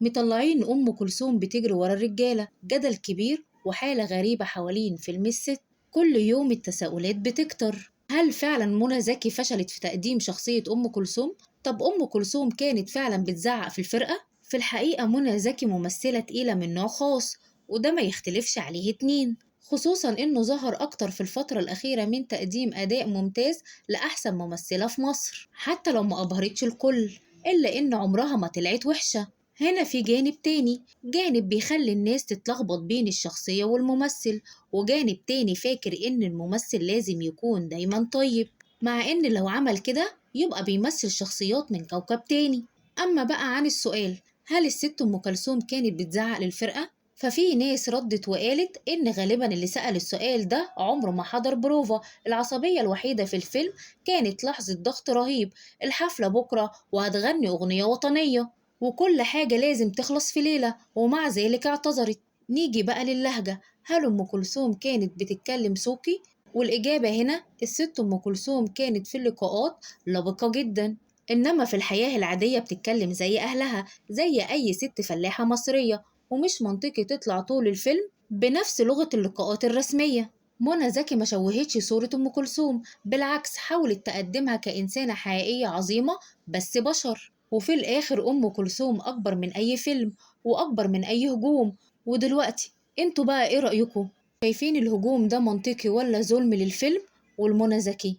مطلعين أم كلثوم بتجري ورا الرجالة، جدل كبير وحالة غريبة حوالين فيلم الست. كل يوم التساؤلات بتكتر، هل فعلا منى زكي فشلت في تقديم شخصية أم كلثوم؟ طب أم كلثوم كانت فعلا بتزعق في الفرقة؟ في الحقيقة منى زكي ممثلة تقيلة من نوع خاص، وده ما يختلفش عليه اتنين، خصوصا إنه ظهر أكتر في الفترة الأخيرة من تقديم أداء ممتاز لأحسن ممثلة في مصر، حتى لو ما أبهرتش الكل، إلا إن عمرها ما طلعت وحشة. هنا في جانب تاني، جانب بيخلي الناس تتلخبط بين الشخصية والممثل، وجانب تاني فاكر إن الممثل لازم يكون دايما طيب، مع إن لو عمل كده يبقى بيمثل شخصيات من كوكب تاني. أما بقى عن السؤال، هل الست أم كلثوم كانت بتزعق للفرقة؟ ففي ناس ردت وقالت إن غالبا اللي سأل السؤال ده عمره ما حضر بروفا. العصبية الوحيدة في الفيلم كانت لحظة ضغط رهيب، الحفلة بكرة وهتغني أغنية وطنية، وكل حاجة لازم تخلص في ليلة، ومع ذلك اعتذرت. نيجي بقى للهجة، هل أم كلثوم كانت بتتكلم سوقي؟ والإجابة هنا، الست أم كلثوم كانت في اللقاءات لبقة جدا، إنما في الحياة العادية بتتكلم زي أهلها، زي أي ست فلاحة مصرية، ومش منطقي تطلع طول الفيلم بنفس لغة اللقاءات الرسمية. منى زكي ما شوهتش صورة أم كلثوم، بالعكس حاولت تقدمها كإنسانة حقيقية عظيمة، بس بشر. وفي الآخر أم كلثوم أكبر من أي فيلم، وأكبر من أي هجوم. ودلوقتي انتوا بقى إيه رأيكم؟ شايفين الهجوم ده منطقي ولا ظلم للفيلم والمنى زكي؟